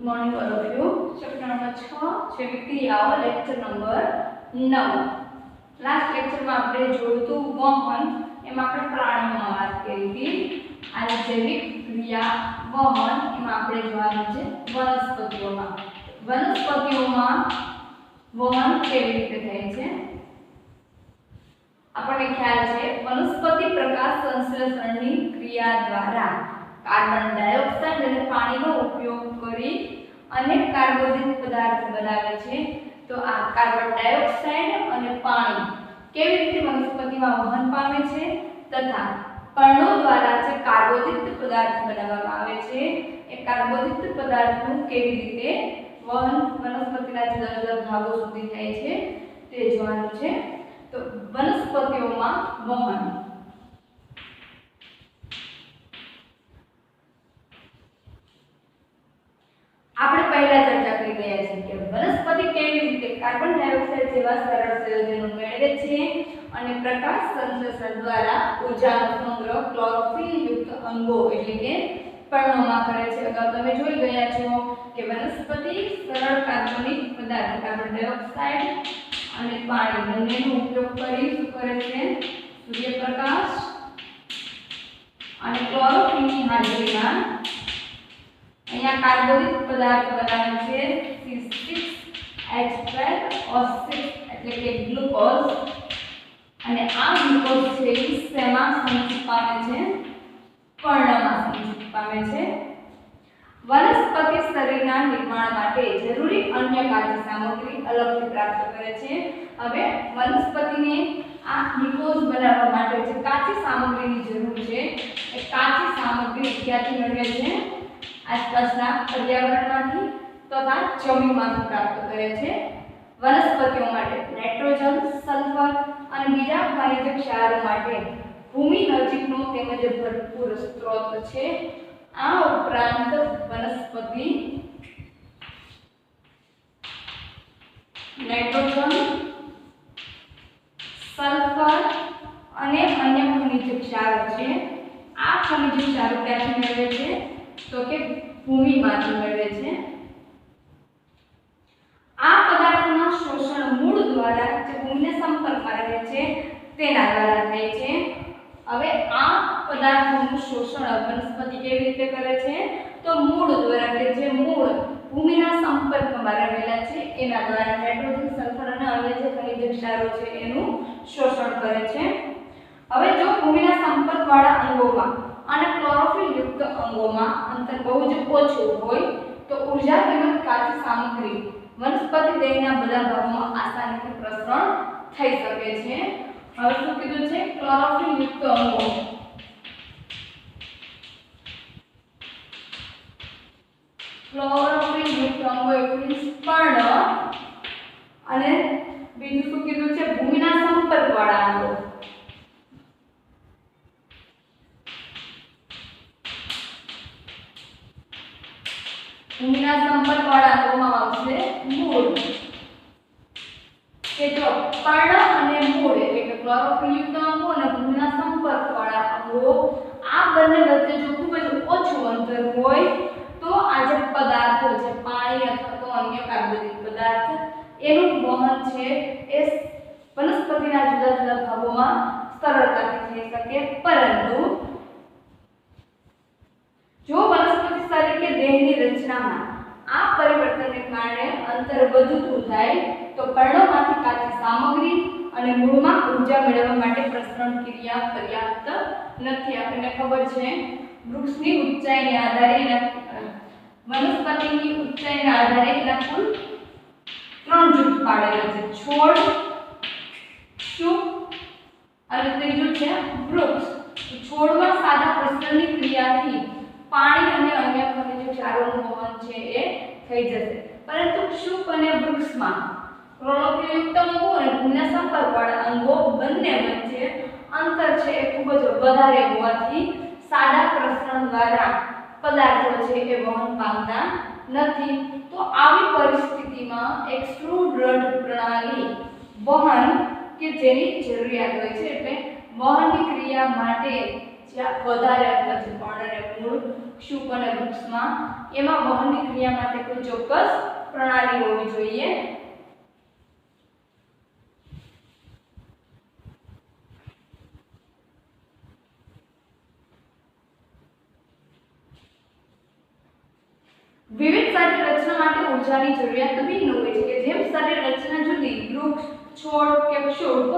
Morning all of you. Chapter number 6 છે ક્રિયાઓ lecture number 9। Last lecture માં આપણે જોયું હતું વહન, એમાં આપણે પ્રાણીઓમાં વાત કરી હતી। આ જૈવિક ક્રિયા વહન એમાં આપણે જોવાનું છે વનસ્પતિઓમાં। વનસ્પતિઓમાં વહન કેવી રીતે થાય છે આપણને ખ્યાલ છે। વનસ્પતિ પ્રકાશ સંશ્લેષણની ક્રિયા દ્વારા કાર્બન ડાયોક્સાઇડ અને પાણીનો ઉપયોગ કરી અનેક કાર્બોદિત પદાર્થ બનાવે છે। તો આ કાર્બન ડાયોક્સાઇડ અને પાણી કેવી રીતે વનસ્પતિમાં વહન પામે છે તથા પર્ણો દ્વારા જે કાર્બોદિત પદાર્થ બનાવવામાં આવે છે એ કાર્બોદિત પદાર્થનું કેવી રીતે વહન વનસ્પતિના જુદા જુદા ભાગો સુધી થાય છે તે જોવાનું છે। तो वनस्पतिओं वहन આપણે પહેલા ચર્ચા કરી ગયા છે કે વનસ્પતિ કેવી રીતે કાર્બન ડાયોક્સાઇડ જેવા સરળ સંયોજનો મેળવે છે અને પ્રકાશ સંશ્લેષણ દ્વારા ઊર્જાનો સંગ્રહ ક્લોરોફિલ યુક્ત અંગો એટલે કે પર્ણોમાં કરે છે। અગાઉ તમે જોઈ ગયા છો કે વનસ્પતિ સરળ કાર્બનિક પદાર્થ કાર્બન ડાયોક્સાઇડ અને પાણી બંનેનો ઉપયોગ કરી શું કરે છે સૂર્યપ્રકાશ અને ક્લોરોફિલની હાજરીમાં અહીંયા કાર્બોદિત પદાર્થ બનાવે છે C6H12O6 એટલે કે ગ્લુકોઝ। અને આ ગ્લુકોઝ છે એ શેમાં સંચિત પામે છે પર્ણમાં સંચિત પામે છે। वनस्पति शरीरना निर्माण माटे जरूरी अन्य कार्य सामग्री अलगથી પ્રાપ્ત કરે છે। હવે વનસ્પતિને આ ગ્લુકોઝ બનાવવા માટે જે કાચી સામગ્રીની જરૂર છે એ કાચી સામગ્રી ક્યાંથી મેળવે છે આસપાસના પર્યાવરણમાંથી તથા જમીનમાંથી પ્રાપ્ત કરે છે। વનસ્પતિઓ માટે નાઇટ્રોજન સલ્ફર અને બીજા ખનિજ ક્ષારો માટે ભૂમિ નજીકનો તેમજ ભરપૂર સ્ત્રોત છે। આ ઉપરાંત વનસ્પતિ નાઇટ્રોજન સલ્ફર અને અન્ય ખનિજ ક્ષારો છે। આ ખનિજ ક્ષારો ક્યાંથી મેળવે છે તો કે ભૂમિમાંથી મેળવે છે। આ પદાર્થોના શોષણ મૂળ દ્વારા જે ભૂમિના સંપર્કમાં રહે છે તેના દ્વારા થાય છે। હવે આ પદાર્થોનું શોષણ વનસ્પતિ કેવી રીતે કરે છે તો મૂળ દ્વારા કે જે મૂળ ભૂમિના સંપર્કમાં રહેલા છે એના દ્વારા નાઇટ્રોજન સલ્ફર અને અન્ય જે ખનિજ ક્ષારો છે એનું શોષણ કરે છે। હવે જો ભૂમિના સંપર્કવાળા અંગોમાં અને ક્લોરોફિલ યુક્ત અંગોમાં અંતર બહુ જ ઓછું હોય તો ઊર્જા તેમજ કાચી સામગ્રી વનસ્પતિ દેહના બધા ભાગોમાં આસાનીથી પ્રસરણ થઈ શકે છે। હવે શું કીધું છે ક્લોરોફિલ યુક્ત અંગો क्लोरोफिल युक्त अंगो એટલે પર્ણ અને બીજું શું કીધું છે ભૂમિના સંપર્કવાળા અંગો। ભૂમિના સંપર્કવાળા અંગોમાં આવશે મૂળ કે જો પર્ણ અને મૂળ એટલે કે ક્લોરોફિલ યુક્ત અંગો અને ભૂમિના સંપર્કવાળા અંગો આ બંને વચ્ચે જો ખૂબ જ ઓછું અંતર હોય तो आज पदार्थों છે પાણી અથવા તો અન્ય કાર્બોદિત પદાર્થ એનું વહન છે એ વનસ્પતિના જુદા જુદા ભાગોમાં સરળતાથી થઈ શકે। પરંતુ જો વનસ્પતિ શરીર કે દેહની રચનામાં આ પરિવર્તનને કારણે અંતર વધતું જાય તો પર્ણોમાંથી કાચી સામગ્રી અને મૂળમાં ઊર્જા મેળવવા માટે પ્રસરણ ક્રિયા પર્યાપ્ત નથી। આપણને ખબર છે વૃક્ષની ઊંચાઈને આધારે વનસ્પતિની ઊંચાઈના આધારે એના કુલ 3 જૂથ પાડેલા છે છોડ શુક અને ત્રીજું છે વૃક્ષ। છોડમાં સાદા પ્રસરણની ક્રિયાથી પાણી અને અન્ય ખનિજ ક્ષારોનું વહન છે એ થઈ જશે, પરંતુ શુક અને વૃક્ષમાં ક્લોરોફિલ યુક્ત અંગો અને ભૂમિના સંપર્કવાળા અંગો બંને વચ્ચે અંતર છે એ ખૂબ જ વધારે હોવાથી સાદા પ્રસરણ દ્વારા પદાર્થો છે એ વહન પામતા નથી। તો આવી પરિસ્થિતિમાં એક્સ્ટ્રુડ પ્રણાલી વહન કે જેની જરૂરિયાત હોય છે એટલે વહનની ક્રિયા માટે જ્યાં વધારે અંતર છે પર્ણ અને મૂળ, ક્ષુપ અને વૃક્ષમાં, એમાં વહનની ક્રિયા માટે કોઈ ચોક્કસ પ્રણાલી હોવી જોઈએ. વિવિધ શરીર રચના માટે ઊર્જાની જરૂરિયાત ભિન્ન હોય છે કે જેમ શરીર રચના જુદી, વૃક્ષ, છોડ કે ક્ષુપ,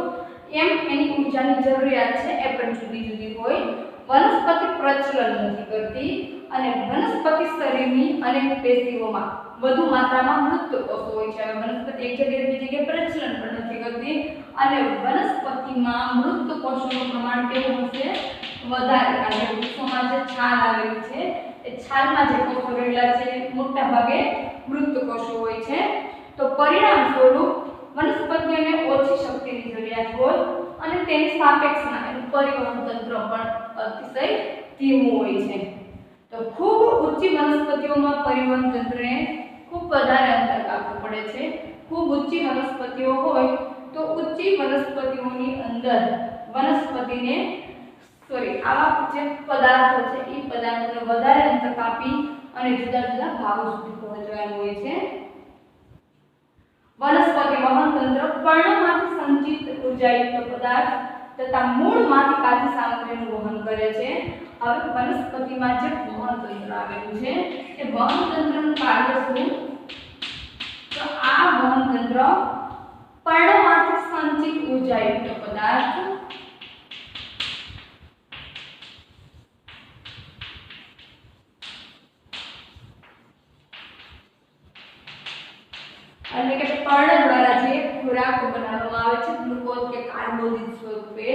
એમ એની ઊર્જાની જરૂરિયાત છે એ પણ જુદી જુદી હોય. વનસ્પતિ પ્રચલન નથી કરતી અને વનસ્પતિ શરીરની અનેક પેશીઓમાં વધુ માત્રામાં મૃત કોષો હોય છે. વનસ્પતિ એક જગ્યાએ બીજી જગ્યાએ પ્રચલન પણ નથી કરતી અને વનસ્પતિમાં મૃત કોષોનું પ્રમાણ કેવું હશે? વધારે. કારણ કે વૃક્ષોમાં જે છાલ આવેલી છે એ છાલમાં જે કોષો રહેલા છે મોટા ભાગે મૃત કોષો હોય છે. તો પરિણામ સ્વરૂપ વનસ્પતિઓને ઓછી શક્તિની જરૂરિયાત હોય અને તેની સાપેક્ષમાં એનું પરિવહન તંત્ર પણ અતિશય ધીમું હોય છે. તો ખૂબ ઊંચી વનસ્પતિઓમાં પરિવહન તંત્રને ખૂબ વધારે અંતર કાપવું પડે છે. ખૂબ ઊંચી વનસ્પતિઓ હોય તો ઊંચી વનસ્પતિઓની અંદર વનસ્પતિને આવા જે પદાર્થો છે એ પદાર્થોને વધારે અંતર કાપી અને જુદા જુદા ભાગો સુધી પહોંચવાનું હોય છે. વનસ્પતિ વહન તંત્ર પર્ણમાંથી સંચિત ઉર્જાયુક્ત પદાર્થ તથા મૂળમાંથી કાચી સામગ્રીનું વહન કરે છે. હવે વનસ્પતિમાં જે વહન તંત્ર આવેલું છે એ વહન તંત્રનું કાર્ય શું? તો આ વહન તંત્ર પર્ણમાંથી સંચિત ઉર્જાયુક્ત પદાર્થ એટલે કે પર્ણ દ્વારા જે ખોરાક બનાવવામાં આવે છે ગ્લુકોઝ કે કાર્બોદિત સ્વરૂપે,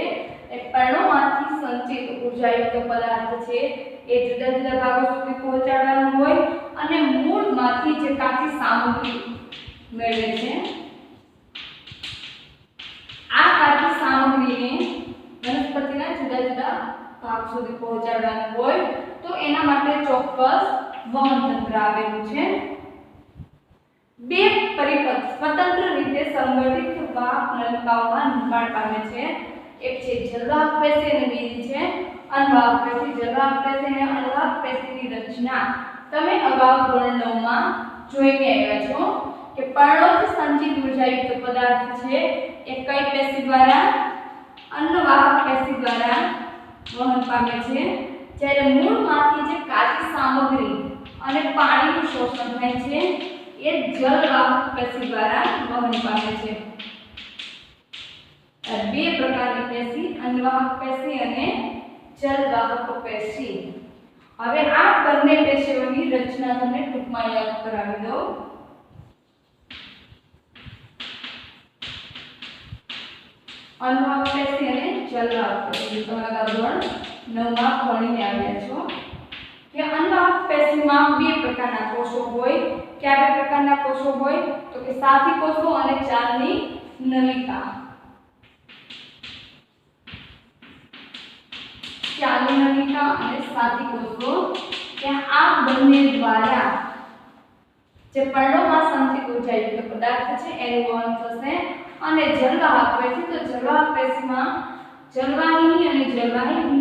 એ પર્ણોમાંથી સંચિત ઉર્જાયુક્ત પદાર્થ છે એ જુદા જુદા ભાગો સુધી પહોંચાડવાનું હોય અને મૂળમાંથી જે કાચી સામગ્રી મેળવે છે આ કાચી સામગ્રીને વનસ્પતિના જુદા જુદા ભાગ સુધી પહોંચાડવાનું હોય તો એના માટે ચોક્કસ વહન તંત્ર આવેલું છે. બે પરિપથ સ્વતંત્ર રીતે સંગઠિત વાહક નલિકાઓમાં નિર્માણ પામે છે. એક છે જલવાહક પેશી અને બીજી છે અનવાહક પેશી. જલવાહક પેશી અને અનવાહક પેશીની રચના તમે અગાઉ ધોરણ 9 માં જોઈને આવ્યા છો કે પર્ણોથી સંચિત ઉર્જાયુક્ત પદાર્થ છે એ કઈ પેશી દ્વારા? અનવાહક પેશી દ્વારા વહન પામે છે. જ્યારે મૂળમાંથી જે કાચી સામગ્રી અને પાણીનું શોષણ થાય છે એ જલવાહક પેશી દ્વારા વહન પામે છે. બે પ્રકારની પેશી, અનવાહક પેશી અને જલવાહક પેશી. હવે આ બંને પેશીઓની રચના તમને ટૂંકમાં યાદ કરાવી દઉં. અનવાહક પેશી અને જલવાહક પેશી તમારા ધોરણ 9 માં ભણીને આવ્યા છો કે અનવાહક પેશીમાં બે પ્રકારના કોષો હોય. કયા બે પ્રકારના કોષો હોય? તો કે સાથી કોષો અને ચાલની નલિકા. ચાલની નલિકા અને સાથી કોષો કે આ બંને દ્વારા જે પર્ણોમાં સંચિત ઉર્જાયુક્ત પદાર્થ છે એનું વહન થશે. અને જલવાહક પેશી, તો જલવાહક પેશીમાં જલવાહિની અને જલવાહિની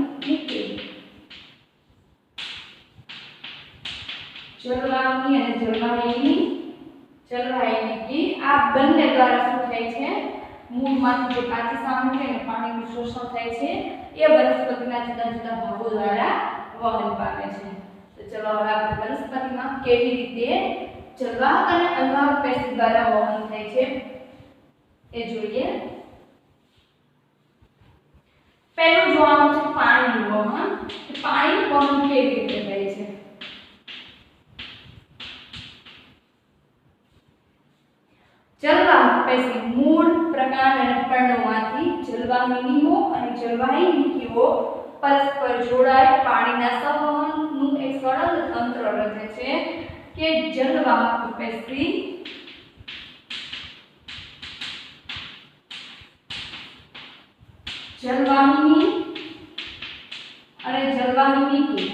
જલવાહિની આ બંને દ્વારા શું થાય છે? મૂળમાંથી જે કાચી સામગ્રી અને પાણીનું શોષણ થાય છે એ વનસ્પતિના જુદા જુદા ભાગો દ્વારા વહન પામે છે. તો ચલો હવે આપણે વનસ્પતિમાં કેવી રીતે જલવાહક અને અનવાહક પેશી દ્વારા વહન થાય છે એ જોઈએ. પહેલું જોવાનું છે પાણીનું વહન. પાણીનું વહન કેવી રીતે થાય છે? જલવાહક પેશી મૂળ, પ્રકાંડ અને પર્ણોમાંથી જલવાહિનીઓ અને જલવાહિનીઓ પરસ્પર જોડાઈ પાણીના સંવહનનું એક સરળ તંત્ર રચે છે કે જલવાહક પેશી જલવાહિની અને જલવાહિની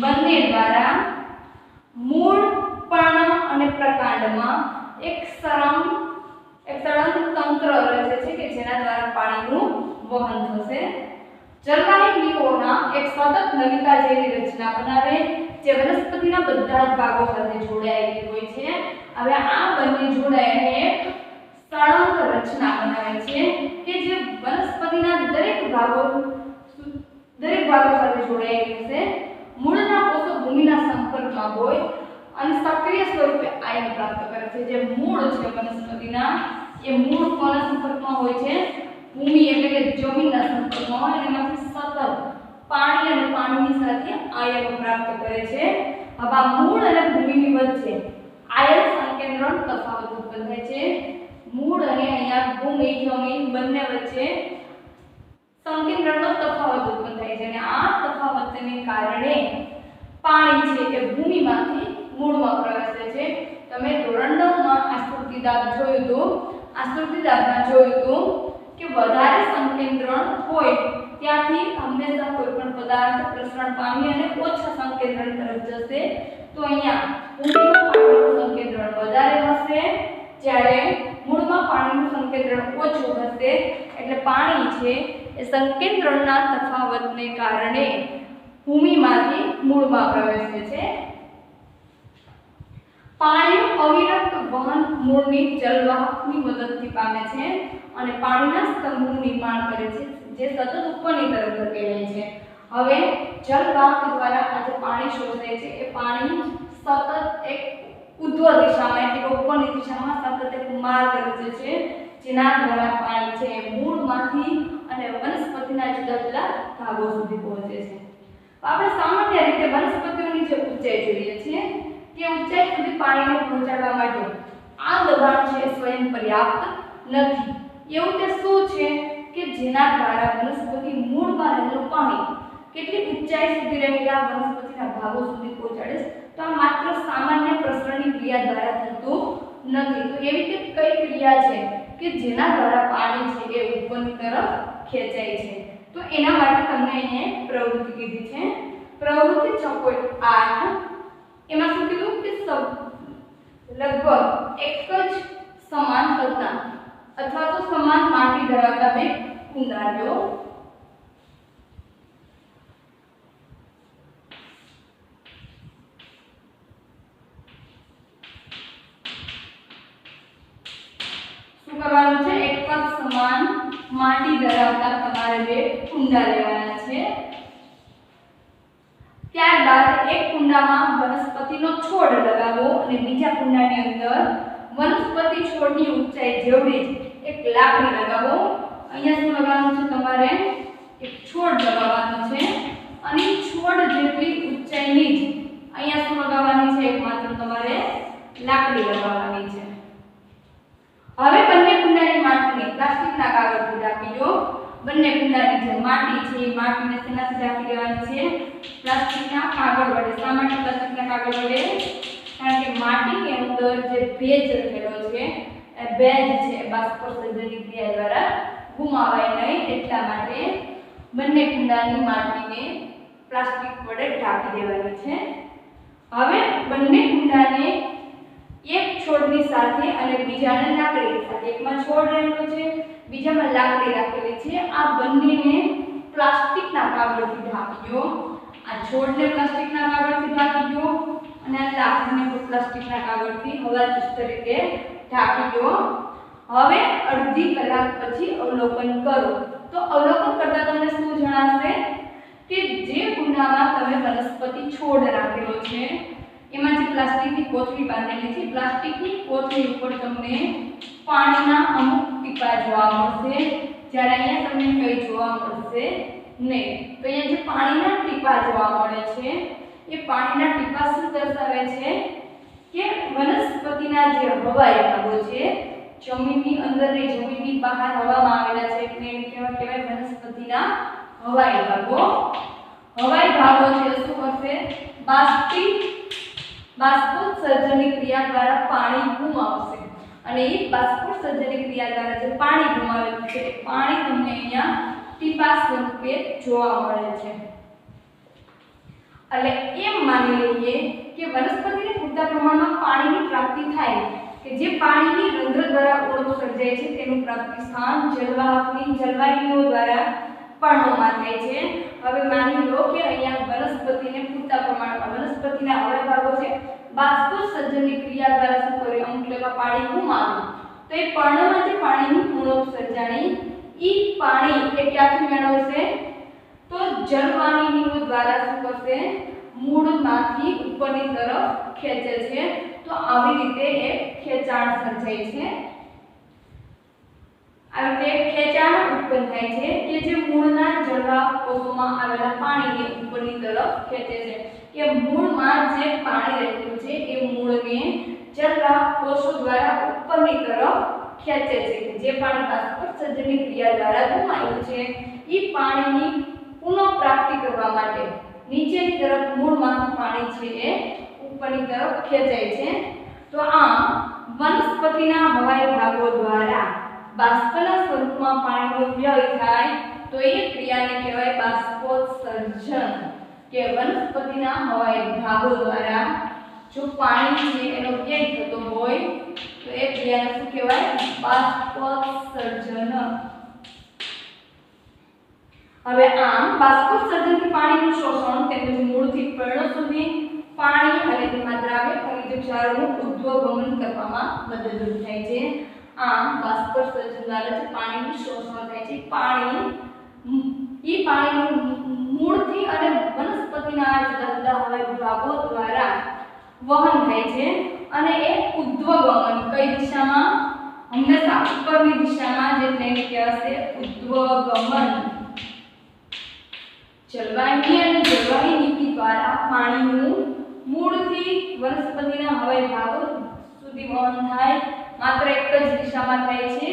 બંને દ્વારા મૂળ, પર્ણ અને પ્રકાંડમાં એક સળંગ તંત્ર રચે છે કે જેના દ્વારા પાણીનું વહન થશે। જલવાહિનીઓના એક સતત નલિકા જેવી રચના બનાવે જે વનસ્પતિના બધા જ ભાગો સાથે જોડાયેલી હોય છે। હવે આ બંને જોડાઈને એક સળંગ રચના બનાવે છે કે જે વનસ્પતિના દરેક ભાગો સાથે જોડાયેલી હશે। મૂળના કોષો ભૂમિના સંપર્કમાં હોય અને સક્રિય સ્વરૂપે આયન પ્રાપ્ત કરે છે। જે મૂળ છે વનસ્પતિના એ મૂળ કોના સંપર્કમાં હોય છે? ભૂમિ એટલે કે જમીનના સંપર્કમાં હોય અને એમાંથી સતત પાણી અને પાણીની સાથે આયનો પ્રાપ્ત કરે છે। હવે આ મૂળ અને ભૂમિની વચ્ચે આયન સંકેન્દ્રણ તફાવત ઉત્પન્ન થાય છે। મૂળ અને અહીંયા ભૂમિ જમીન બંને વચ્ચે સંકેન્દ્રણનો તફાવત ઉત્પન્ન થાય છે અને આ તફાવતને કારણે પાણી છે એ ભૂમિમાંથી મૂળમાં પ્રવેશે છે। તમે ધોરણ 9 માં આસ્કૃતિદાબ જોયું તો આસ્કૃતિદાબમાં જોયું તો કે વધારે સંકેન્દ્રણ હોય ત્યાંથી હંમેશા કોઈ પણ પદાર્થ પ્રસરણ પામી અને ઓછા સંકેન્દ્રણ તરફ જશે। તો અહીંયા ભૂમિમાં પાણીનું સંકેન્દ્રણ વધારે હશે જ્યારે મૂળમાં પાણીનું સંકેન્દ્રણ ઓછું હશે। એટલે પાણી છે એ સંકેન્દ્રણના તફાવતને કારણે ભૂમિમાંથી મૂળમાં પ્રવેશે છે। પાણીનું અવિરત વહન મૂળની જલવાહકની મદદથી પામે છે અને પાણીના સ્તંભનું નિર્માણ કરે છે જે સતત ઉપરની તરફ ધકેલાય છે। હવે જલવાહક દ્વારા આ જે પાણી શોષાય છે એ પાણી સતત એક ઉર્ધ્વ દિશામાં એટલે કે ઉપરની દિશામાં સતત એક માર્ગ રચે છે જેના દ્વારા પાણી છે એ મૂળમાંથી અને વનસ્પતિના જુદા જુદા ભાગો સુધી પહોંચે છે। આપણે સામાન્ય રીતે વનસ્પતિઓની જે ઊંચાઈ જોઈએ છીએ કે ઊંચાઈ સુધી પાણીને પહોંચાડવા માટે આ દબાણ છે સ્વયં પર્યાપ્ત નથી। એવું તે શું છે કે જેના દ્વારા વનસ્પતિ મૂળમાં રહેલું પાણી કેટલી ઊંચાઈ સુધી રહેલા વનસ્પતિના ભાગો સુધી પહોંચાડે છે? તો આ માત્ર સામાન્ય પ્રસરણની ક્રિયા દ્વારા થતું નથી। તો એવી તે કઈ ક્રિયા છે કે જેના દ્વારા પાણી છે એ ઉપરની તરફ ખેંચાય છે? તો એના માટે તમને અહીંયા પ્રવૃત્તિ કીધી છે। પ્રવૃત્તિ 6.8 એમાં શું કીધું કે લગભગ એક જ સમાન કદના અથવા તો સમાન માટી ધરાવતા બે કુંડા લો। શું કરવાનું છે? એક જ સમાન માટી ધરાવતા તમારે બે કુંડા લેવાના છે। ત્યારબાદ એક કુંડામાં વનસ્પતિનો છોડ લગાવો અને બીજા કુંડાની અંદર વનસ્પતિ છોડની ઊંચાઈ જેવડી એક લાકડી લગાવો। અહીંયા શું લગાવવાનું છે? તમારે એક છોડ લગાવવાનો છે અને છોડ જેટલી ઊંચાઈની જ અહીંયા શું લગાવવાની છે? એકમાત્ર તમારે લાકડી લગાવવાની છે। હવે બંને કુંડાની માટીને પ્લાસ્ટિકના કાગળથી ઢાંકી દો। બંને કુંડાની જે માટી છે એ માટીને શેનાથી ઢાંકી દેવાની છે? પ્લાસ્ટિકના કાગળ વડે। શા માટે પ્લાસ્ટિકના કાગળ વડે? કારણ કે માટીની અંદર જે ભેજ રહેલો છે એ ભેજ છે બાષ્પસર્જનની ક્રિયા દ્વારા ગુમાવાય નહીં એટલા માટે બંને કુંડાની માટીને પ્લાસ્ટિક વડે ઢાંકી દેવાની છે। હવે બંને કુંડાને એક છોડની સાથે અને બીજાને લાકડીની સાથે, એકમાં છોડ રહેલો છે બીજામાં લાકડી રાખેલી છે, આ બંનેને પ્લાસ્ટિકના કાગળથી ઢાંકી દો। આ છોડને પ્લાસ્ટિકના કાગળથી ઢાંકી દો અને આ લાકડીને પ્લાસ્ટિકના કાગળથી હવાચુસ્ત રીતે ઢાંકી દો। હવે અડધી કલાક પછી અવલોકન કરો તો અવલોકન કરતા તમને શું જણાશે કે જે કુંડામાં તમે વનસ્પતિ છોડ રાખેલો છે એમાં જે પ્લાસ્ટિકની કોથળી બાંધેલી છે પ્લાસ્ટિકની કોથળી ઉપર તમને પાણીના અમુક ટીપા જોવા મળશે જ્યારે અહીંયા તમને કંઈ જોવા મળશે નહીં। તો અહીંયા જે પાણીના ટીપા જોવા મળે છે એ પાણીના ટીપા શું દર્શાવે છે કે વનસ્પતિના જે હવાઈ ભાગો છે જમીનની અંદર ને જમીનની બહાર હવામાં આવેલા છે એટલે એને કહેવાય વનસ્પતિના હવાઈ ભાગો। હવાઈ ભાગો છે શું કરશે? બાષ્પોત્સર્જનની ક્રિયા દ્વારા પાણી ગુમાવશે અને એ બાષ્પોત્સર્જનની ક્રિયા દ્વારા જે પાણી ગુમાવેલું છે એ પાણી તમને અહીંયા ટીપા સ્વરૂપે જોવા મળે છે। એટલે એમ માની લઈએ કે વનસ્પતિને પૂરતા પ્રમાણમાં પાણીની પ્રાપ્તિ થાય કે જે પાણીની રંધ્ર દ્વારા ઉણપ સર્જાય છે તેનું પ્રાપ્તિ સ્થાન જલવાહકની જલવાહિનીઓ દ્વારા પર્ણોમાં થાય છે। હવે માની લો કે અહીંયા વનસ્પતિને પૂરતા પ્રમાણમાં વનસ્પતિના અવયવ છે બાષ્પોત્સર્જનની ક્રિયા દ્વારા શું કરે અમુક લેવા પાણી ગુમાવે તો એ પર્ણમાં જે પાણીની ઉણપ સર્જાણી ઈ પાણી એ ક્યાંથી મેળવશે તો જલવાહિનીઓ દ્વારા શું કરશે મૂળમાંથી ઉપરની તરફ ખેંચે છે। તો આવી રીતે એક ખેંચાણ સર્જાય છે। આ રીતે ખેંચાણ ઉત્પન્ન થાય છે કે જે મૂળના જળવાહક કોષોમાં આવેલા પાણીને ઉપરની તરફ ખેંચે છે કે મૂળમાં જે પાણી રહેલું છે એ મૂળને જળવાહક કોષો દ્વારા ઉપરની તરફ ખેંચે છે કે જે પાણી બાષ્પોત્સર્જનની ક્રિયા દ્વારા ગુમાવ્યું છે એ પાણીની પુનઃપ્રાપ્તિ કરવા માટે નીચેની તરફ મૂળમાંથી પાણી છે એ ઉપરની તરફ ખેંચાય છે। તો આ વનસ્પતિના હવાઈ ભાગો દ્વારા બાષ્પના સ્વરૂપમાં પાણીનો વ્યય થાય તો એ ક્રિયાને કહેવાય બાષ્પોત્સર્જન કે વનસ્પતિના હવાઈ ભાગો દ્વારા જો પાણી છે એનો વ્યય થતો હોય તો એ ક્રિયાને શું કહેવાય બાષ્પોત્સર્જન। હવે આમ બાષ્પોત્સર્જનથી પાણીનું શોષણ તેમજ મૂળથી પર્ણો સુધી પાણી અને તેમાં દ્રાવ્ય ખનિજ ક્ષારોનું ઉદ્ધવગમન કરવામાં મદદરૂપ થાય છે। આમ બાષ્પોત્સર્જન દ્વારા જે પાણીનું શોષણ થાય છે પાણીનું મૂળથી અને વનસ્પતિના જુદા જુદા હવાઈ ભાગો દ્વારા વહન થાય છે અને એ ઉદ્ધવગમન કઈ દિશામાં હંમેશા ઉપરની દિશામાં જે તેને કહેવાશે ઉદ્ધવગમન। જલવાહિની અને જલવાહિની દ્વારા પાણીનું મૂળથી વનસ્પતિના હવાઈ ભાગો સુધી વહન થાય માત્ર એક જ દિશામાં થાય છે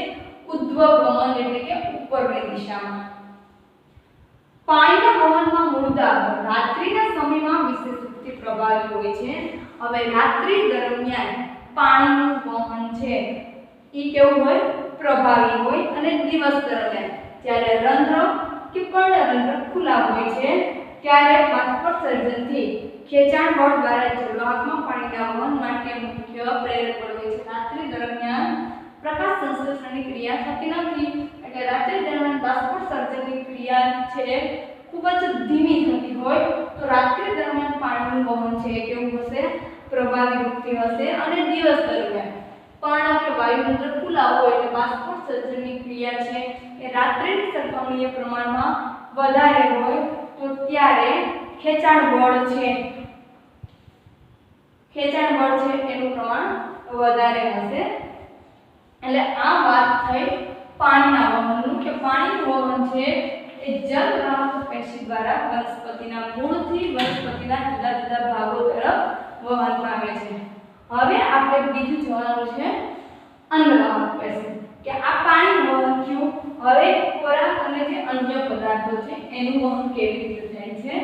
ઉદ્ધવગમન એટલે કે ઉપરની દિશામાં। પાણીના વહનમાં મૂળદાર રાત્રિના સમયમાં વિશેષ રૂપથી પ્રભાવી હોય છે। હવે રાત્રિ દરમિયાન પાણીનું વહન છે એ કેવું હોય પ્રભાવી હોય અને દિવસ દરમિયાન જ્યારે રંધ્ર કે પર્ણરંધ્ર ખુલ્લા હોય છે ત્યારે બાષ્પોત્સર્જનથી ખેંચાણ બળ દ્વારા જળવાહકમાં પાણીના વહન માટે મુખ્ય પ્રેરક બળ હોય છે। રાત્રિ દરમિયાન પ્રકાશ સંશ્લેષણની ક્રિયા થતી નથી એટલે રાત્રિ દરમિયાન બાષ્પોત્સર્જનની ક્રિયા છે ખૂબ જ ધીમી થતી હોય તો રાત્રિ દરમિયાન પાણીનું વહન છે કેવું હશે પ્રભાવી રૂપથી હશે અને દિવસ દરમિયાન પર્ણ કે વાયુમંડળ ખુલ્લા હોય એટલે બાષ્પોત્સર્જનની ક્રિયા છે એ રાત્રિની સરખામણીએ પ્રમાણમાં વધારે હોય તો ત્યારે ખેંચાણ બળ છે એનું પ્રમાણ વધારે હશે। એટલે આ વાત થઈ પાણીના વહનનું કે પાણીનું વહન છે એ જલવાહક પેશી દ્વારા વનસ્પતિના મૂળથી વનસ્પતિના જુદા જુદા ભાગો તરફ વહન પામે છે। હવે આપણે બીજું જોવાનું છે અન્નવાહક પેશી કે આ પાણીનું વહન થયું હવે ખોરાક અને જે અન્ય પદાર્થો છે એનું વહન કેવી રીતે થાય છે।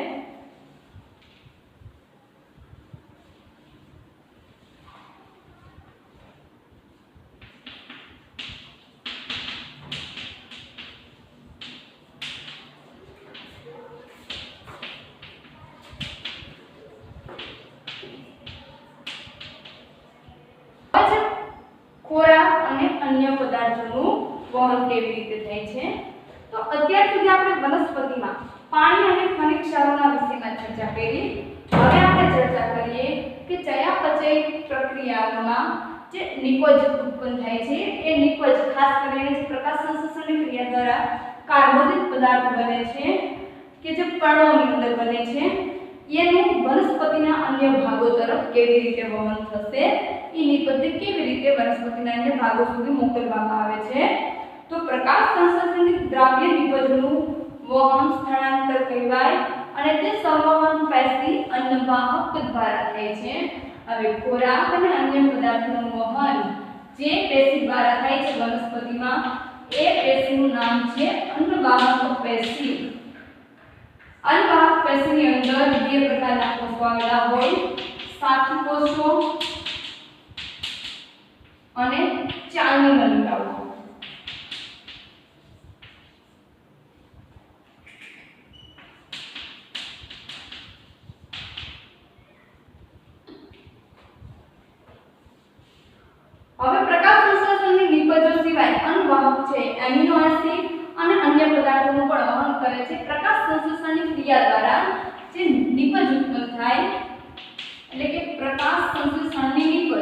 ખોરાક અને અન્ય પદાર્થોનું વહન કેવી રીતે થાય છે તો અત્યાર સુધી આપણે વનસ્પતિમાં પાણી અને ખનિજ ક્ષારોના વિષયમાં ચર્ચા કરી। હવે આપણે ચર્ચા કરીએ કે ચયાપચય પ્રક્રિયાઓમાં જે નિપજ ઉત્પન્ન થાય છે એ નિપજ ખાસ કરીને જે પ્રકાશ સંશ્લેષણની ક્રિયા દ્વારા કાર્બોદિત પદાર્થ બને છે કે જે પર્ણોની અંદર બને છે એનું વનસ્પતિના અન્ય ભાગો તરફ કેવી રીતે વહન થશે એ નિપજને કેવી રીતે વનસ્પતિના અન્ય ભાગો સુધી મોકલવામાં આવે છે તો પ્રકાશ સંશ્લેષણની દ્રાવ્ય નિપજનું વહન સ્થળાંતર કહેવાય અને તે સંવહન પેશી અન્નવાહક દ્વારા થાય છે। હવે ખોરાક અને અન્ય પદાર્થોનું વહન જે પેશી દ્વારા થાય છે વનસ્પતિમાં એ પેશીનું નામ છે અન્નવાહક પેશી। અન્નવાહક પેશીની અંદર બે પ્રકારના કોષો આવેલા હોય સાથી કોષો અને ચાલની નલિકાઓ। પદાર્થોનું પણ વહન કરે છે પ્રકાશ સંશ્લેષણની ક્રિયા દ્વારા જે નિપજ ઉત્પન્ન થાય એટલે કે પ્રકાશ સંશ્લેષણની નિપજ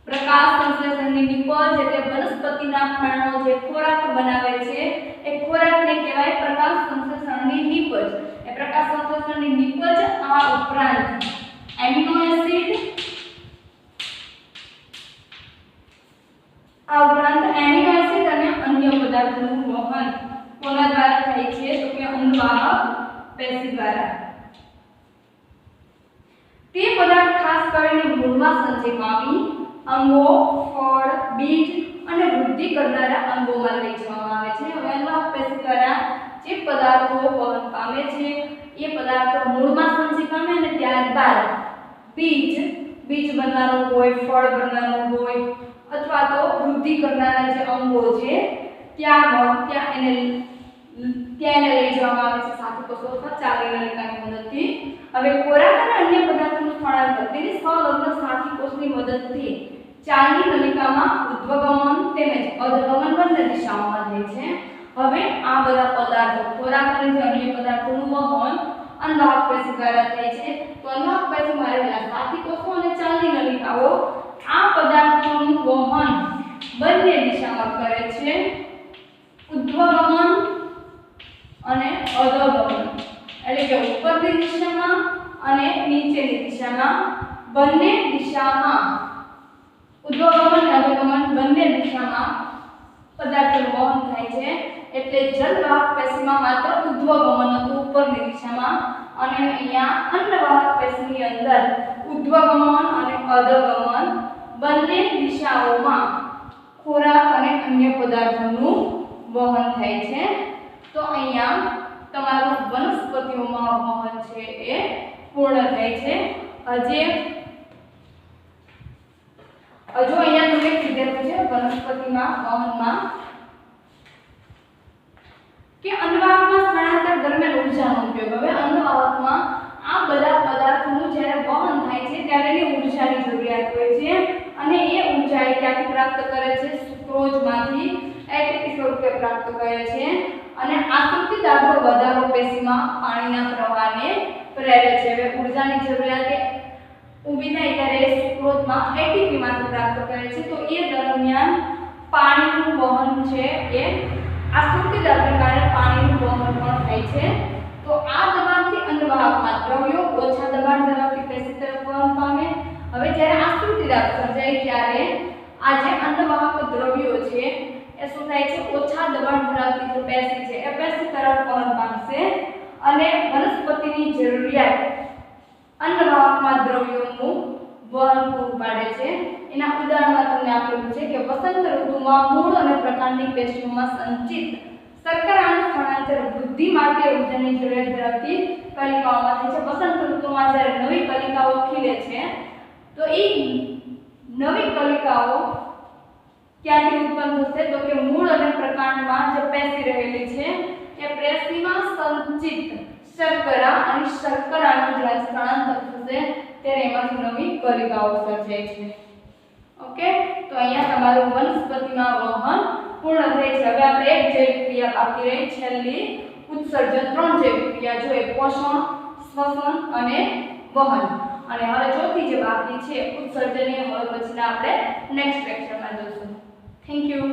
પ્રકાશ સંશ્લેષણની નિપજ એટલે વનસ્પતિના પર્ણો જે ખોરાક બનાવે છે એ ખોરાકને કહેવાય પ્રકાશ સંશ્લેષણની નિપજ એ પ્રકાશ સંશ્લેષણની નિપજ આ ઉપરાંત એમિનો એસિડ અને અન્ય પદાર્થોનું વહન કોના દ્વારા થાય છે તો કે અન્નવાહક પેશી દ્વારા તે પદાર્થ ખાસ કરીને મૂળમાં સંચય પામી અંગો ફળ બીજ અને વૃદ્ધિ કરનારા અંગોમાં લઈ જવામાં આવે છે હવે અન્નવાહક પેશી દ્વારા જે પદાર્થો વહન પામે છે એ પદાર્થો મૂળમાં સંચય પામે અને ત્યારબાદ બીજ બનવાનું હોય ફળ બનવાનું હોય અથવા તો વૃદ્ધિ કરનારા જે અંગો છે ત્યાં એને લઈ જવામાં આવે છે સાથી કોષો અથવા ચાલી નલિકાની મદદથી હવે ખોરાક અને અન્ય પદાર્થોનું સ્થળાંતર તેની સંલગ્ન સાથી કોષની મદદથી ચાલી નલિકામાં ઉદ્વગમન તેમજ અધગમન બંને દિશાઓમાં થાય છે હવે આ બધા પદાર્થો ખોરાક અને જે અન્ય પદાર્થોનું વહન અન્નવાહક પેશી દ્વારા થાય છે તો અન્નવાહક પેશીમાં રહેલા સાથી કોષો અને ચાલી નલિકાઓ આ પદાર્થોનું વહન બંને દિશામાં કરે છે ઉદ્વગમન અને અધોગમન એટલે કે ઉપરની દિશામાં અને નીચેની દિશામાં બંને દિશામાં ઉદ્વગમન અને અધોગમન બંને દિશામાં પદાર્થોનું વહન થાય છે એટલે જલવાહક પેશીમાં માત્ર ઉદ્વગમન હતું ઉપરની દિશામાં અને અહીંયા અન્નવાહક પેશીની અંદર ઉદ્વગમન અને અધોગમન બંને દિશાઓમાં ખોરાક અને અન્ય પદાર્થોનું વહન થાય છે તો અહીંયા તમારું વનસ્પતિઓમાં વહન છે એ પૂર્ણ થાય છે હજુ અહીંયા તમને કીધેલું છે વનસ્પતિમાં વહનમાં કે અન્નવાહકમાં સ્થળાંતર દરમિયાન ઊર્જાનો ઉપયોગ હવે અન્નવાહકમાં આ બધા પદાર્થોનું જ્યારે વહન થાય છે ત્યારે એની ઊર્જાની જરૂરિયાત હોય છે અને એ ઊર્જા એ ક્યાંથી પ્રાપ્ત કરે છે સુક્રોઝમાંથી એટીપી સ્વરૂપે પ્રાપ્ત કરે છે અને આકૃતિ દાબનો વધારો પેશીમાં પાણીના પ્રવાહને પ્રેરે છે હવે ઊર્જાની જરૂરિયાત ઊભી થાય ત્યારે સુક્રોઝમાં એટીપી માંથી પ્રાપ્ત કરે છે તો એ દરમિયાન પાણીનું વહન છે એ આકૃતિ દાબને કારણે પાણીનું વહન પણ થાય છે તો આ દબાણથી અન્નવાહકમાં દ્રવ્યો ઓછા દબાણ ધરાવતી પેશી તરફ વહન પામે હવે જ્યારે આકૃતિ દાબ સર્જાય ત્યારે આ જે અન્નવાહક દ્રવ્યો છે એ શું થાય છે ઓછા દબાણ ધરાવતી જે પેશી છે એ પેશી તરફ વહન પામશે અને વનસ્પતિની જરૂરિયાત અન્નવાહકમાં દ્રવ્યોનું વહન પૂરું પાડે છે એના ઉદાહરણમાં તમને આપેલું છે કે વસંત ઋતુમાં મૂળ અને પ્રકાંડિક પેશીઓમાં સંચિત શર્કરાનું સ્થળાંતર વૃદ્ધિ માટે ઊર્જાની જરૂરિયાત ધરાવતી કલિકાઓમાં થાય છે વસંત ઋતુમાં જ્યારે નવી કલિકાઓ ખીલે છે તો એ નવી કલિકાઓ ક્યાંથી ઉત્પન્ન થશે તો કે મૂળ અને પ્રકાંડમાં જે પેશી રહેલી છે એ પેશીમાં સંચિત શર્કરા અને શર્કરાનું જ્યારે સ્થળાંતર થશે ત્યારે એમાંથી નવી કલિકાઓ સર્જાય છે ઓકે તો અહીંયા તમારું વનસ્પતિમાં વહન પૂર્ણ થાય છે હવે આપણે એક જૈવિક ક્રિયા બાકી રહી છેલ્લી ઉત્સર્જન ત્રણ જૈવિક ક્રિયા જોઈએ પોષણ શ્વસન અને વહન અને હવે ચોથી જે બાકી છે ઉત્સર્જન એ હવે પછીના આપણે નેક્સ્ટ લેક્ચરમાં જોઈશું થેન્ક યુ